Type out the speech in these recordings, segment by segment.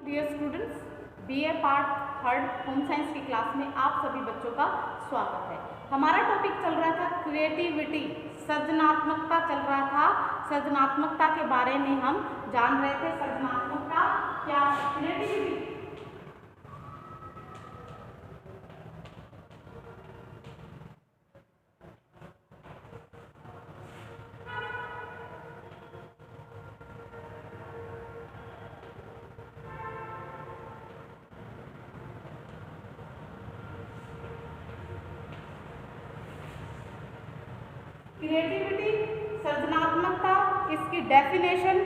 Dear students, BA part third home science की class में आप सभी बच्चों का स्वागत है। हमारा टॉपिक चल रहा था क्रिएटिविटी, सृजनात्मकता चल रहा था। सृजनात्मकता के बारे में हम जान रहे थे। सृजनात्मकता क्या है? क्रिएटिविटी क्रिएटिविटी सृजनात्मकता, इसकी डेफिनेशन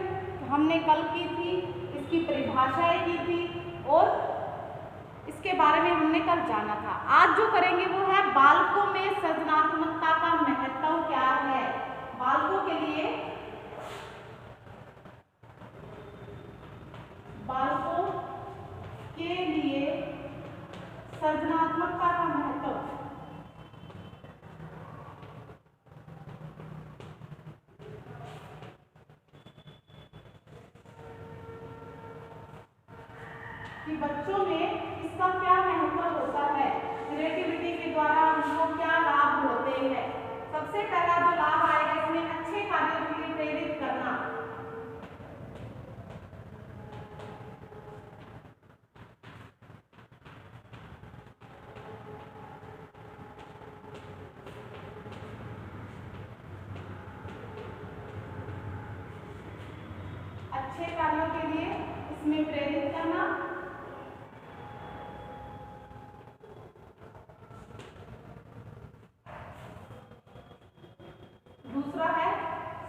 हमने कल की थी, इसकी परिभाषाएं की थी और इसके बारे में हमने कल जाना था। आज जो करेंगे वो है बालकों में सृजनात्मकता का महत्व क्या है। बालकों के लिए सृजनात्मकता का महत्व। कि बच्चों में इसका क्या महत्व होता है, क्रिएटिविटी के द्वारा उनको क्या लाभ होते हैं। सबसे पहला जो लाभ आएगा इसमें अच्छे कार्यों के लिए प्रेरित करना। अच्छे कार्यों के लिए इसमें प्रेरित करना। दूसरा है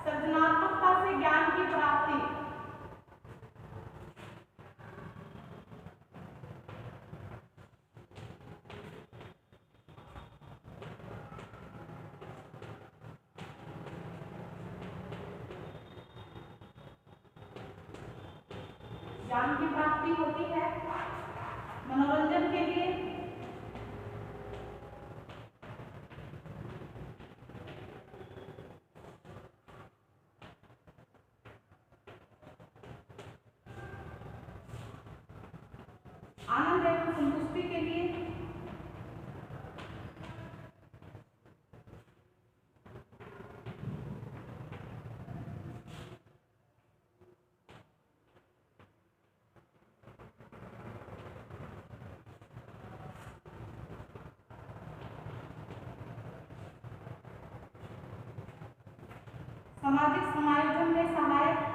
सृजनात्मकता से ज्ञान की प्राप्ति। ज्ञान की प्राप्ति होती है। मनोरंजन के लिए आनंद एवं संतुष्टि के लिए सामाजिक समायोजन में सहायक।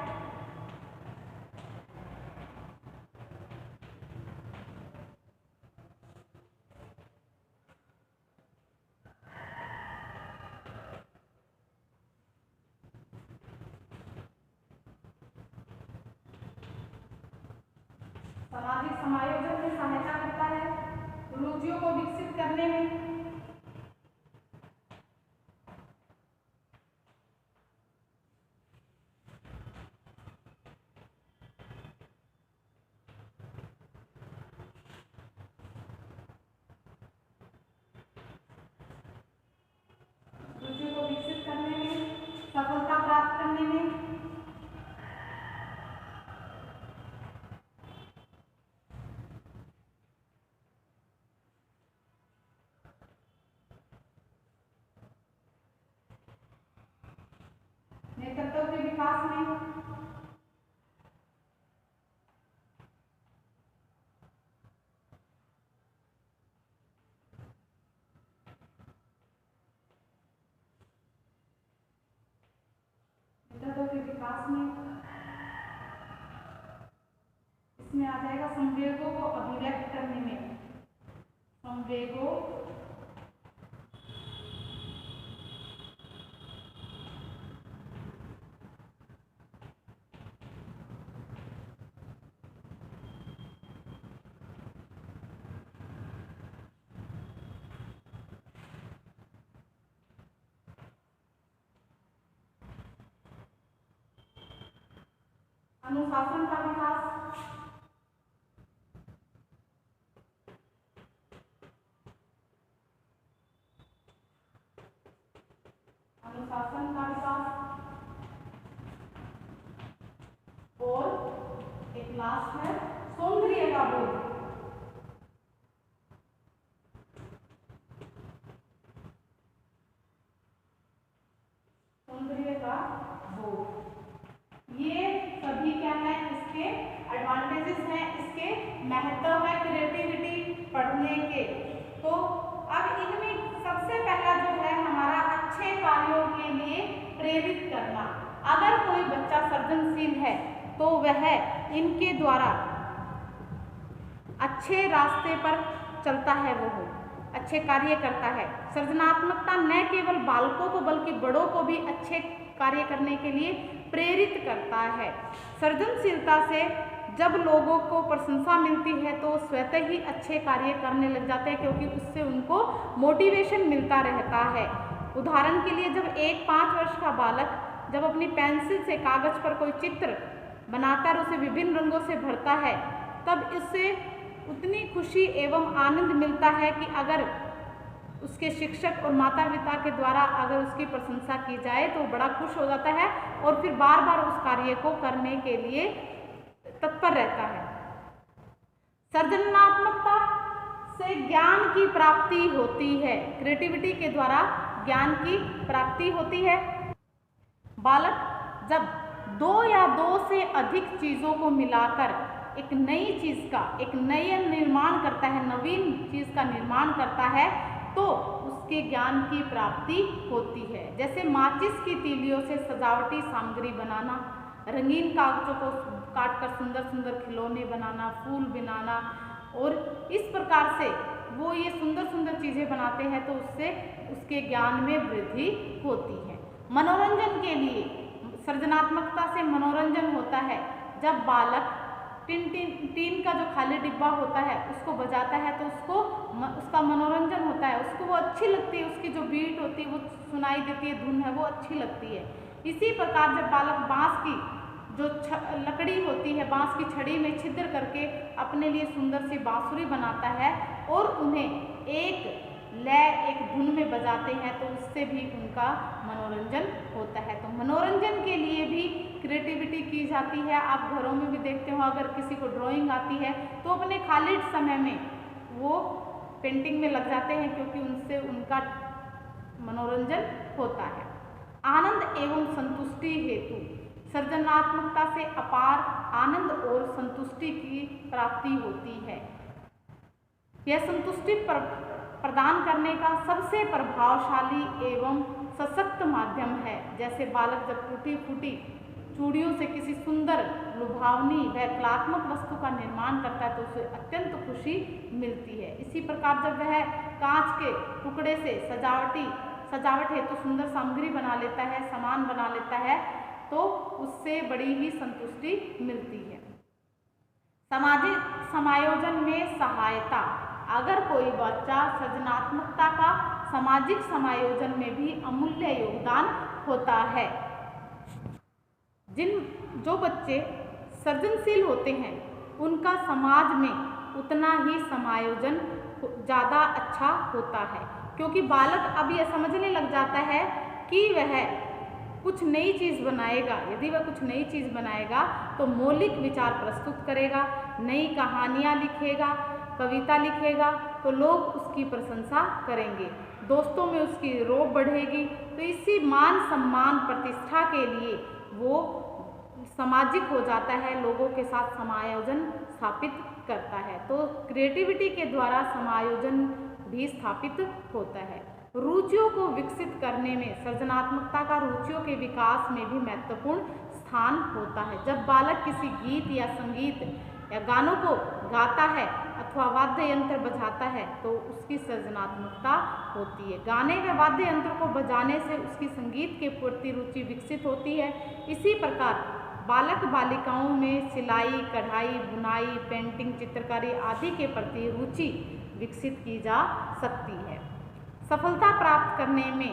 सामाजिक समायोजन में सहायता करता है। रुचियों को विकसित करने में। रुचियों को विकसित करने में, सफलता प्राप्त करने में। नेतृत्व के विकास में। नेतृत्व के विकास में इसमें आ जाएगा संवेगों को अभिव्यक्त करने में। संवेगों अनुशासन का विकास। अनुशासन का विकास और एक लास्ट है सौंदर्य का बोध, सौंदर्य का बोध, ये सभी क्या है, इसके एडवांटेजेस हैं, इसके महत्व है क्रिएटिविटी पढ़ने के। तो अब इनमें सबसे पहला जो है हमारा अच्छे कार्यों के लिए प्रेरित करना। अगर कोई बच्चा सृजनशील है तो वह इनके द्वारा अच्छे रास्ते पर चलता है, वो अच्छे कार्य करता है। सृजनात्मकता न केवल बालकों को बल्कि बड़ों को भी अच्छे कार्य करने के लिए प्रेरित करता है। सृजनशीलता से जब लोगों को प्रशंसा मिलती है तो स्वतः ही अच्छे कार्य करने लग जाते हैं, क्योंकि उससे उनको मोटिवेशन मिलता रहता है। उदाहरण के लिए जब एक 5 वर्ष का बालक जब अपनी पेंसिल से कागज पर कोई चित्र बनाता है और उसे विभिन्न रंगों से भरता है, तब इससे उतनी खुशी एवं आनंद मिलता है कि अगर उसके शिक्षक और माता पिता के द्वारा अगर उसकी प्रशंसा की जाए तो बड़ा खुश हो जाता है और फिर बार बार उस कार्य को करने के लिए तत्पर रहता है। सृजनात्मकता से ज्ञान की प्राप्ति होती है, क्रिएटिविटी के द्वारा ज्ञान की प्राप्ति होती है। बालक जब 2 या 2 से अधिक चीज़ों को मिलाकर एक नई चीज़ का एक नया निर्माण करता है, नवीन चीज़ का निर्माण करता है, तो उसके ज्ञान की प्राप्ति होती है। जैसे माचिस की तीलियों से सजावटी सामग्री बनाना, रंगीन कागजों को काटकर सुंदर सुंदर खिलौने बनाना, फूल बनाना, और इस प्रकार से वो ये सुंदर सुंदर चीज़ें बनाते हैं, तो उससे उसके ज्ञान में वृद्धि होती है। मनोरंजन के लिए सृजनात्मकता से मनोरंजन होता है। जब बालक टीन का जो खाली डिब्बा होता है उसको बजाता है तो उसका मनोरंजन होता है, उसको वो अच्छी लगती है, उसकी जो बीट होती है वो सुनाई देती है, धुन है वो अच्छी लगती है। इसी प्रकार जब बालक बांस की जो लकड़ी होती है, बांस की छड़ी में छिद्र करके अपने लिए सुंदर सी बांसुरी बनाता है और उन्हें एक लय एक धुन में बजाते हैं, तो उससे भी उनका मनोरंजन होता है। तो मनोरंजन के लिए भी क्रिएटिविटी की जाती है। आप घरों में भी देखते हो, अगर किसी को ड्राइंग आती है तो अपने खाली समय में वो पेंटिंग में लग जाते हैं, क्योंकि उनसे उनका मनोरंजन होता है। आनंद एवं संतुष्टि हेतु सृजनात्मकता से अपार आनंद और संतुष्टि की प्राप्ति होती है। यह संतुष्टि प्रदान करने का सबसे प्रभावशाली एवं सशक्त माध्यम है। जैसे बालक जब टूटी फूटी चूड़ियों से किसी सुंदर, लुभावनी व कलात्मक वस्तु का निर्माण करता है तो उसे अत्यंत खुशी मिलती है। इसी प्रकार जब वह कांच के टुकड़े से सजावट हेतु सुंदर सामग्री बना लेता है, सामान बना लेता है, तो उससे बड़ी ही संतुष्टि मिलती है। सामाजिक समायोजन में सहायता। अगर कोई बच्चा सृजनात्मकता का सामाजिक समायोजन में भी अमूल्य योगदान होता है। जो बच्चे सृजनशील होते हैं उनका समाज में उतना ही समायोजन ज़्यादा अच्छा होता है, क्योंकि बालक अब यह समझने लग जाता है कि वह कुछ नई चीज़ बनाएगा। यदि वह कुछ नई चीज़ बनाएगा तो मौलिक विचार प्रस्तुत करेगा, नई कहानियाँ लिखेगा, कविता लिखेगा, तो लोग उसकी प्रशंसा करेंगे, दोस्तों में उसकी रौब बढ़ेगी। तो इसी मान सम्मान प्रतिष्ठा के लिए वो सामाजिक हो जाता है, लोगों के साथ समायोजन स्थापित करता है। तो क्रिएटिविटी के द्वारा समायोजन भी स्थापित होता है। रुचियों को विकसित करने में सृजनात्मकता का रुचियों के विकास में भी महत्वपूर्ण स्थान होता है। जब बालक किसी गीत या संगीत या गानों को गाता है अथवा वाद्य यंत्र बजाता है तो उसकी सृजनात्मकता होती है। गाने व वाद्य यंत्र को बजाने से उसकी संगीत के प्रति रुचि विकसित होती है। इसी प्रकार बालक बालिकाओं में सिलाई, कढ़ाई, बुनाई, पेंटिंग, चित्रकारी आदि के प्रति रुचि विकसित की जा सकती है। सफलता प्राप्त करने में,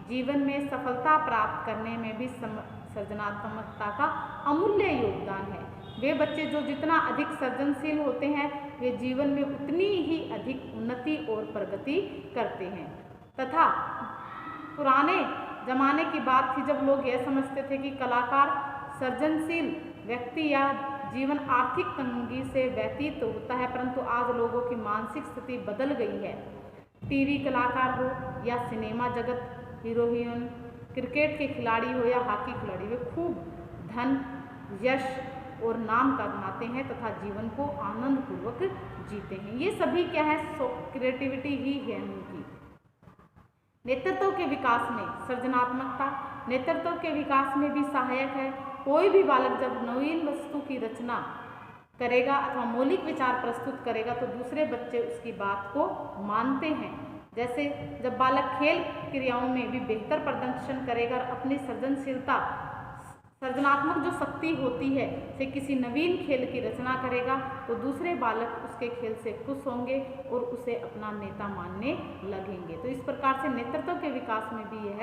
जीवन में सफलता प्राप्त करने में भी सृजनात्मकता का अमूल्य योगदान है। वे बच्चे जो जितना अधिक सृजनशील होते हैं वे जीवन में उतनी ही अधिक उन्नति और प्रगति करते हैं। तथा पुराने जमाने की बात थी जब लोग यह समझते थे कि कलाकार सृजनशील व्यक्ति या जीवन आर्थिक तंगी से व्यतीत होता है, परंतु आज लोगों की मानसिक स्थिति बदल गई है। टीवी कलाकार हो या सिनेमा जगत, हीरो हीरोइन, क्रिकेट के खिलाड़ी हो या हॉकी खिलाड़ी, वे खूब धन, यश और नाम कमाते हैं तथा जीवन को आनंद पूर्वक जीते हैं। ये सभी क्या है, क्रिएटिविटी ही है उनकी। नेतृत्व के विकास में सृजनात्मकता नेतृत्व के विकास में भी सहायक है। कोई भी बालक जब नवीन वस्तु की रचना करेगा अथवा मौलिक विचार प्रस्तुत करेगा तो दूसरे बच्चे उसकी बात को मानते हैं। जैसे जब बालक खेल क्रियाओं में भी बेहतर प्रदर्शन करेगा और अपनी सृजनात्मक जो शक्ति होती है से किसी नवीन खेल की रचना करेगा तो दूसरे बालक उसके खेल से खुश होंगे और उसे अपना नेता मानने लगेंगे। तो इस प्रकार से नेतृत्व के विकास में भी यह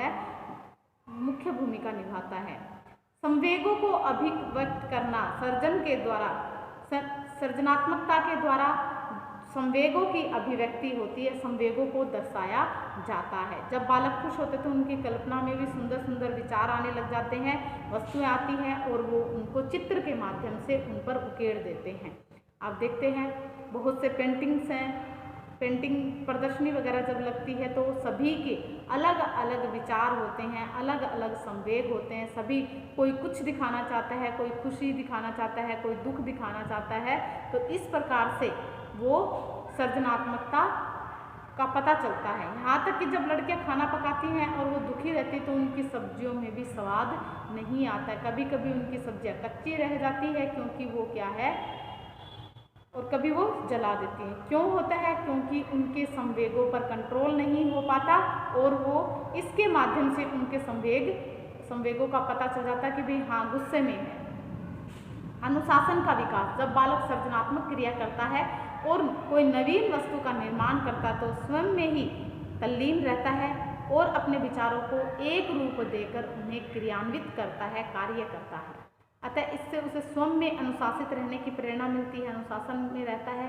मुख्य भूमिका निभाता है। संवेगों को अभिव्यक्त करना सर्जन के द्वारा, सृजनात्मकता के द्वारा संवेगों की अभिव्यक्ति होती है, संवेगों को दर्शाया जाता है। जब बालक खुश होते तो उनकी कल्पना में भी सुंदर सुंदर विचार आने लग जाते हैं, वस्तुएं आती हैं और वो उनको चित्र के माध्यम से उन पर उकेर देते हैं। आप देखते हैं बहुत से पेंटिंग्स हैं, पेंटिंग प्रदर्शनी वगैरह जब लगती है तो सभी के अलग अलग विचार होते हैं, अलग अलग संवेग होते हैं। सभी कोई कुछ दिखाना चाहता है, कोई खुशी दिखाना चाहता है, कोई दुख दिखाना चाहता है। तो इस प्रकार से वो सृजनात्मकता का पता चलता है। यहाँ तक कि जब लड़कियाँ खाना पकाती हैं और वो दुखी रहती तो उनकी सब्जियों में भी स्वाद नहीं आता है। कभी कभी उनकी सब्जियाँ कच्ची रह जाती है क्योंकि वो क्या है, और कभी वो जला देती हैं। क्यों होता है? क्योंकि उनके संवेगों पर कंट्रोल नहीं हो पाता और वो इसके माध्यम से उनके संवेगों का पता चल जाता है कि भाई हाँ गुस्से में है। अनुशासन का विकास, जब बालक सृजनात्मक क्रिया करता है और कोई नवीन वस्तु का निर्माण करता है तो स्वयं में ही तल्लीन रहता है और अपने विचारों को एक रूप देकर उन्हें क्रियान्वित करता है, कार्य करता है। अतः इससे उसे स्वयं में अनुशासित रहने की प्रेरणा मिलती है, अनुशासन में रहता है।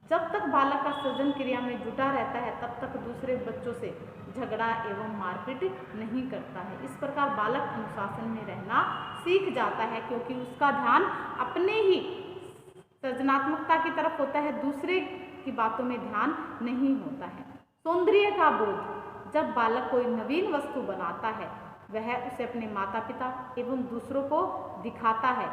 जब तक बालक का सृजन क्रिया में जुटा रहता है तब तक दूसरे बच्चों से झगड़ा एवं मारपीट नहीं करता है। इस प्रकार बालक अनुशासन में रहना सीख जाता है क्योंकि उसका ध्यान अपने ही सृजनात्मकता की तरफ होता है, दूसरे की बातों में ध्यान नहीं होता है। सौंदर्य का बोध, जब बालक कोई नवीन वस्तु बनाता है वह उसे अपने माता पिता एवं दूसरों को दिखाता है।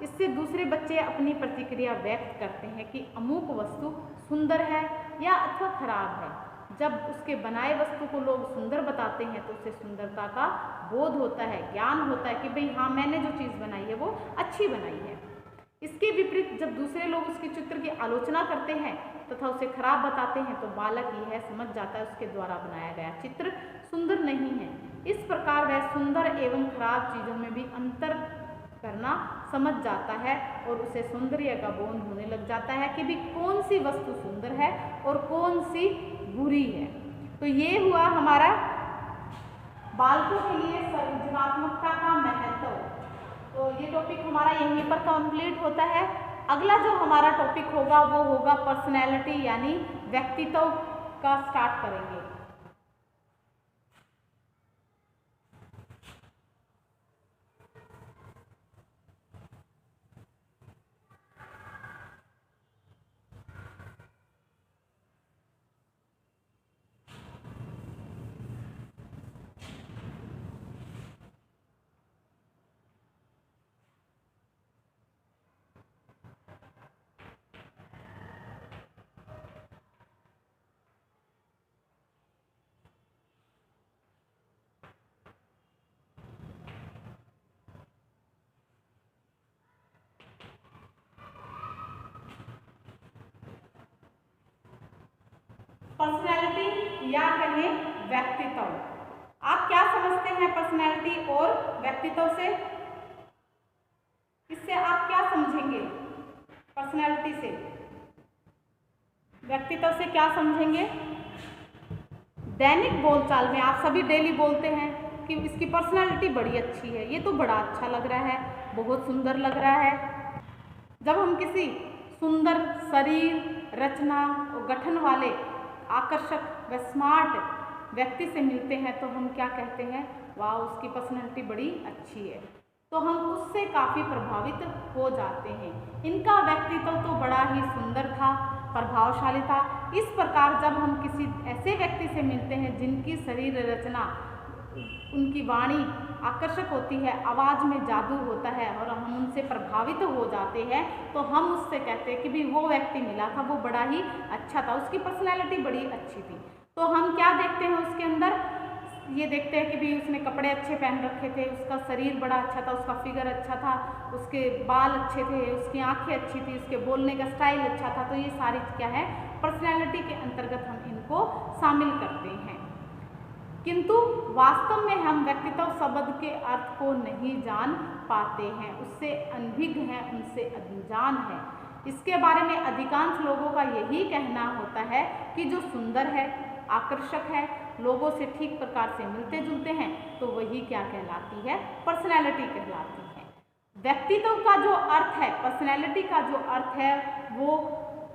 इससे दूसरे बच्चे अपनी प्रतिक्रिया व्यक्त करते हैं कि अमुक वस्तु सुंदर है या अथवा खराब है। जब उसके बनाए वस्तु को लोग सुंदर बताते हैं तो उसे सुंदरता का बोध होता है, ज्ञान होता है कि भाई हाँ मैंने जो चीज़ बनाई है वो अच्छी बनाई है। इसके विपरीत जब दूसरे लोग उसके चित्र की आलोचना करते हैं तथा उसे खराब बताते हैं तो बालक यह समझ जाता है उसके द्वारा बनाया गया चित्र सुंदर नहीं है। इस प्रकार वह सुंदर एवं खराब चीज़ों में भी अंतर करना समझ जाता है और उसे सौंदर्य का बोध होने लग जाता है कि भी कौन सी वस्तु सुंदर है और कौन सी बुरी है। तो ये हुआ हमारा बालकों के लिए सृजनात्मकता का महत्व। तो ये टॉपिक हमारा यहीं पर कंप्लीट होता है। अगला जो हमारा टॉपिक होगा वो होगा पर्सनैलिटी, यानी व्यक्तित्व का स्टार्ट करेंगे। पर्सनैलिटी या कहें व्यक्तित्व, आप क्या समझते हैं पर्सनैलिटी और व्यक्तित्व से? इससे आप क्या समझेंगे? पर्सनैलिटी से व्यक्तित्व से क्या समझेंगे? दैनिक बोलचाल में आप सभी डेली बोलते हैं कि इसकी पर्सनैलिटी बड़ी अच्छी है, ये तो बड़ा अच्छा लग रहा है, बहुत सुंदर लग रहा है। जब हम किसी सुंदर शरीर, रचना और गठन वाले आकर्षक व स्मार्ट व्यक्ति से मिलते हैं तो हम क्या कहते हैं? वाह उसकी पर्सनैलिटी बड़ी अच्छी है। तो हम उससे काफ़ी प्रभावित हो जाते हैं। इनका व्यक्तित्व तो बड़ा ही सुंदर था, प्रभावशाली था। इस प्रकार जब हम किसी ऐसे व्यक्ति से मिलते हैं जिनकी शरीर रचना, उनकी वाणी आकर्षक होती है, आवाज़ में जादू होता है और हम उनसे प्रभावित हो जाते हैं, तो हम उससे कहते हैं कि भी वो व्यक्ति मिला था, वो बड़ा ही अच्छा था, उसकी पर्सनैलिटी बड़ी अच्छी थी। तो हम क्या देखते हैं उसके अंदर, ये देखते हैं कि भी उसने कपड़े अच्छे पहन रखे थे, उसका शरीर बड़ा अच्छा था, उसका फिगर अच्छा था, उसके बाल अच्छे थे, उसकी आंखें अच्छी थी, उसके बोलने का स्टाइल अच्छा था। तो ये सारी क्या है, पर्सनैलिटी के अंतर्गत हम इनको शामिल करते हैं। किंतु वास्तव में हम व्यक्तित्व शब्द के अर्थ को नहीं जान पाते हैं, उससे अनभिज्ञ हैं, उनसे अनजान है। इसके बारे में अधिकांश लोगों का यही कहना होता है कि जो सुंदर है, आकर्षक है, लोगों से ठीक प्रकार से मिलते जुलते हैं, तो वही क्या कहलाती है, पर्सनैलिटी कहलाती है। व्यक्तित्व का जो अर्थ है, पर्सनैलिटी का जो अर्थ है, वो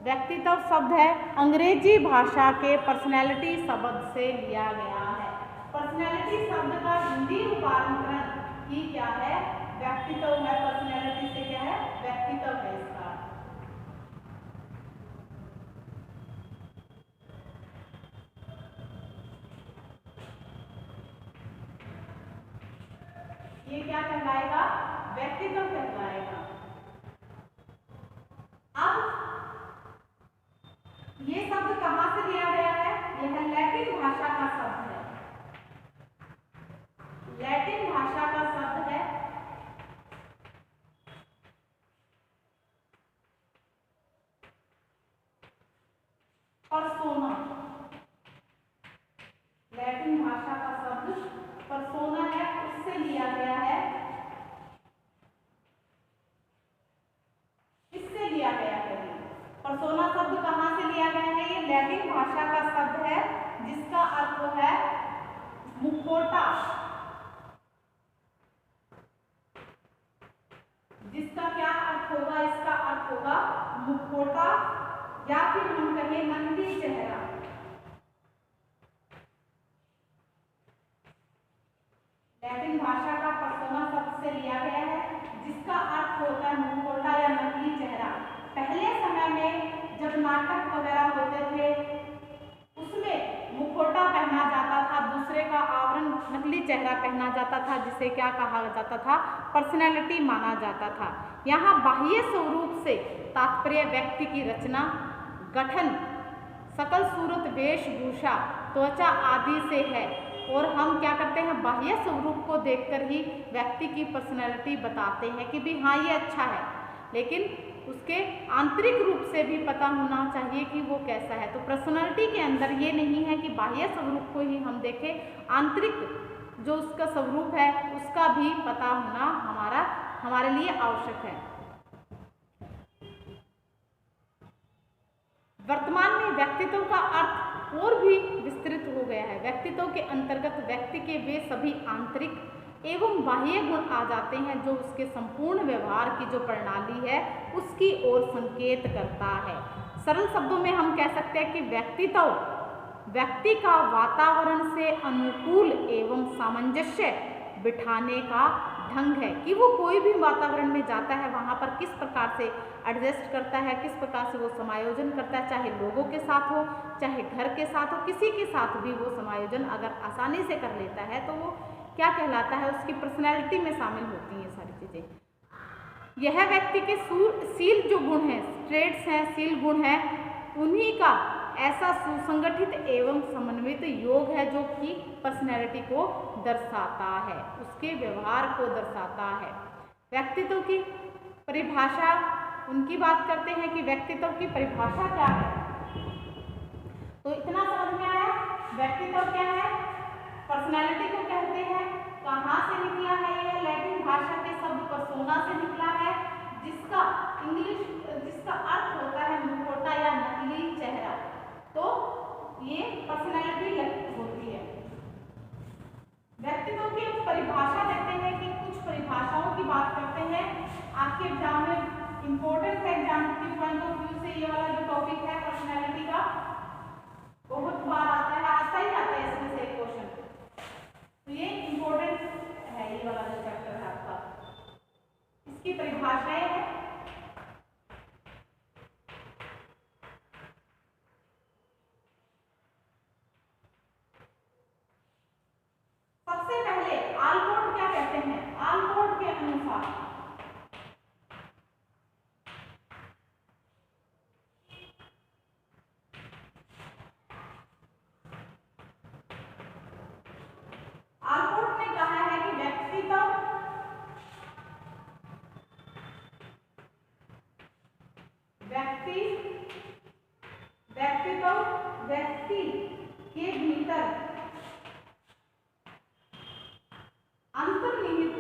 व्यक्तित्व शब्द है अंग्रेजी भाषा के पर्सनैलिटी शब्द से लिया गया है। पर्सनैलिटी शब्द का हिंदी रूपांतरण ही क्या है, व्यक्तित्व है। पर्सनैलिटी से क्या है, व्यक्तित्व है इसका। ये क्या कहलाएगा, व्यक्तित्व कहलाएगा। अब ये शब्द कहां से लिया गया है, यह लैटिन भाषा का शब्द है, लैटिन भाषा का शब्द है। पर्सोना, लैटिन भाषा का शब्द पर्सोना है, उससे लिया गया है, इससे लिया गया है। पर्सोना शब्द कहां से लिया गया है, ये लैटिन भाषा का शब्द है जिसका अर्थ है मुखौटा, जिसका क्या अर्थ होगा, इसका अर्थ होगा मुखौटा, या फिर हम कहें नकली चेहरा। लैटिन भाषा का पर्सोना शब्द से लिया गया है जिसका अर्थ होता है मुखौटा या नकली चेहरा। पहले समय में जब नाटक वगैरह होते थे उसमें मुखौटा पहना जाता था, दूसरे का आवरण नकली चेहरा पहना जाता था, जिसे क्या कहा जाता था, पर्सनैलिटी माना जाता था। यहाँ बाह्य स्वरूप से तात्पर्य व्यक्ति की रचना, गठन, सकल सूरत, वेशभूषा, त्वचा आदि से है। और हम क्या करते हैं, बाह्य स्वरूप को देखकर ही व्यक्ति की पर्सनैलिटी बताते हैं कि भी हाँ ये अच्छा है, लेकिन उसके आंतरिक रूप से भी पता होना चाहिए कि वो कैसा है। तो पर्सनैलिटी के अंदर ये नहीं है कि बाह्य स्वरूप को ही हम देखें, आंतरिक जो उसका स्वरूप है उसका भी पता होना हमारे लिए आवश्यक है। वर्तमान में व्यक्तित्व का अर्थ और भी विस्तृत हो गया है। व्यक्तित्व के अंतर्गत व्यक्ति के वे सभी आंतरिक एवं बाह्य गुण आ जाते हैं जो उसके संपूर्ण व्यवहार की जो प्रणाली है उसकी ओर संकेत करता है। सरल शब्दों में हम कह सकते हैं कि व्यक्तित्व व्यक्ति का वातावरण से अनुकूल एवं सामंजस्य बिठाने का ढंग है, कि वो कोई भी वातावरण में जाता है वहाँ पर किस प्रकार से एडजस्ट करता है, किस प्रकार से वो समायोजन करता है, चाहे लोगों के साथ हो, चाहे घर के साथ हो, किसी के साथ भी वो समायोजन अगर आसानी से कर लेता है तो वो क्या कहलाता है, उसकी पर्सनैलिटी में शामिल होती हैं सारी चीज़ें। यह व्यक्ति के शील जो गुण हैं, ट्रेड्स हैं, शील गुण हैं, उन्हीं का ऐसा सुसंगठित एवं समन्वित योग है जो कि पर्सनैलिटी को दर्शाता है, उसके व्यवहार को दर्शाता है। व्यक्तित्व की परिभाषा, उनकी बात करते हैं कि व्यक्तित्व की परिभाषा क्या है। तो इतना समझ में आया, व्यक्तित्व क्या है, पर्सनैलिटी को कहते हैं। कहाँ से निकला है, यह लैटिन भाषा के शब्द पर्सोना से निकला है, जिसका अर्थ होता है मुखौटा या नकली चेहरा। तो ये पर्सनैलिटी होती है। व्यक्तित्व की परिभाषा देखते हैं कि कुछ परिभाषाओं की बात करते हैं। आपके एग्जाम में इंपॉर्टेंट है, एग्जाम के पॉइंट ऑफ व्यू से ये वाला जो टॉपिक है पर्सनैलिटी का बहुत बार आता है, आता ही आता है इसमें से एक क्वेश्चन, तो ये इंपॉर्टेंट है ये वाला जो चैप्टर है आपका। आलपोर्ट ने कहा है कि व्यक्तित्व व्यक्ति के भीतर अंतर्निहित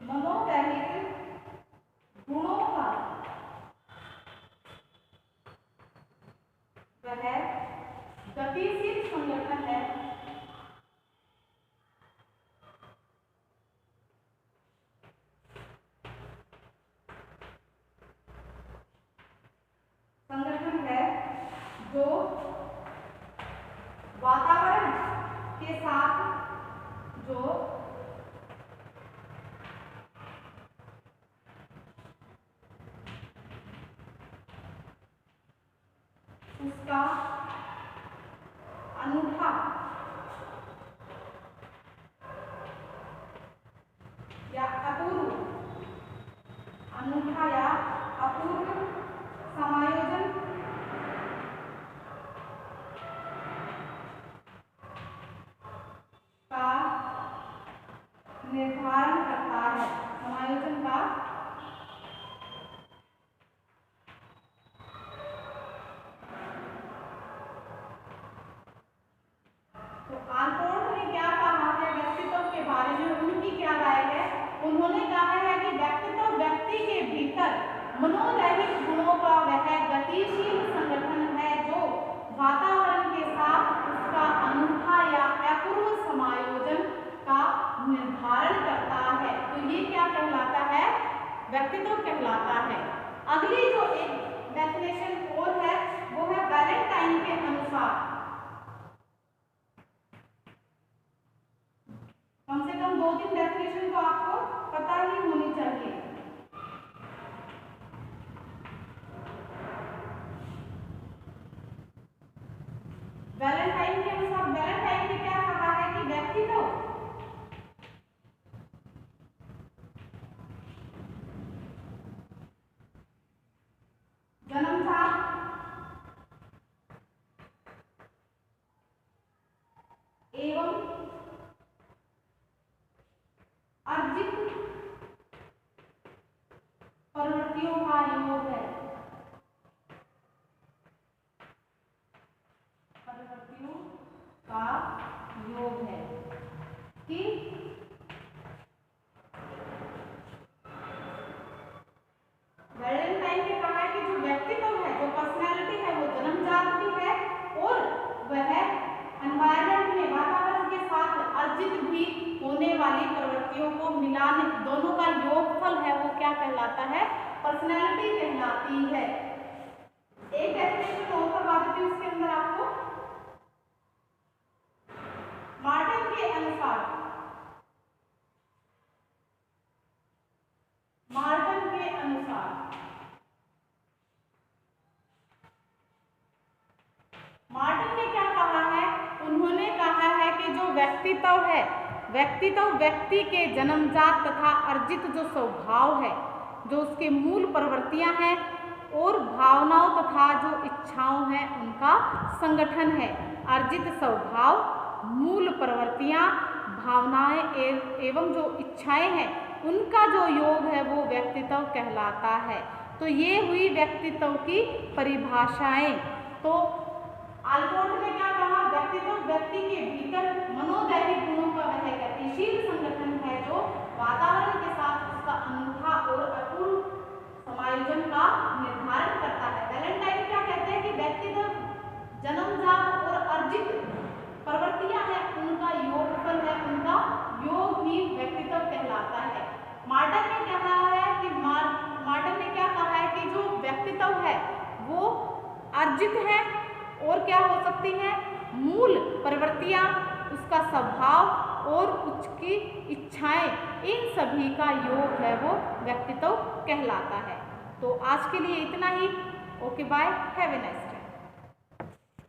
मनोदैहिक गुणों का वह गतिशील संगठन है। जो वातावरण के साथ उसका अनूठा या अपूर्व समायोजन का निर्धारण करता है। समायोजन का तो आलपोर्ट ने क्या कहा है व्यक्तित्व के बारे में, उनकी क्या राय है? उन्होंने कहा है कि व्यक्तित्व व्यक्ति के भीतर मनोदैहिक गुणों का वह गतिशील संगठन है जो वातावरण के साथ उसका अनूठा या अपूर्व समायोजन का निर्धारण करता है। तो ये क्या कहलाता है? व्यक्तित्व कहलाता है। अगली जो एक डेफिनेशन और है वो है वैलेंटाइन के अनुसार। कम से कम 2-3 डेफिनेशन तो आपको पता ही होनी चाहिए। वैलेंटाइन के अनुसार वैलेंटाइन ने क्या कहा है कि व्यक्तित्व जन्मजात एवं अर्जित प्रवृत्तियों का योग है। प्रवृत्तियों का योग है कि वैलेंटाइन ने कहा है कि जो व्यक्तित्व है, जो पर्सनैलिटी है, वो जन्मजात भी है और वह एनवायरनमेंट में वातावरण के साथ अर्जित भी होने वाली प्रवृत्तियों को मिलाने, दोनों का योगफल है, वो क्या कहलाता है? पर्सनैलिटी कहलाती है। एक डेफिनेशन और करवा देती हूँ इसके अंदर आपको। मार्टिन के अनुसार मार्टिन ने क्या कहा है? उन्होंने कहा है कि जो व्यक्तित्व है, व्यक्तित्व व्यक्ति के जन्मजात तथा अर्जित जो स्वभाव है, जो उसके मूल प्रवृत्तियां हैं और भावनाओं तथा जो इच्छाओं हैं उनका संगठन है। अर्जित स्वभाव, मूल प्रवृत्तियां, भावनाएं एवं जो इच्छाएं हैं उनका जो योग है वो व्यक्तित्व कहलाता है। तो ये हुई व्यक्तित्व की परिभाषाएं। तो आलपोर्ट ने क्या कहा? व्यक्तित्व व्यक्ति के भीतर मनोदैहिक गुणों का वह गतिशील संगठन है जो वातावरण के साथ उसका अनूठा और अपूर्व समायोजन का निर्धारण करता है। वैलेंटाइन क्या कहते हैं कि व्यक्तित्व जन्मजात और अर्जित प्रवृत्तियां हैं, उनका योगफल है, उनका योग ही व्यक्तित्व कहलाता है। मार्टिन ने कहा है कि मार्टिन ने क्या कहा है कि जो व्यक्तित्व है वो अर्जित है और क्या हो सकती है? मूल प्रवृत्तियां, उसका स्वभाव और उसकी इच्छाएं, इन सभी का योग है वो व्यक्तित्व कहलाता है। तो आज के लिए इतना ही। Okay bye, have a nice day.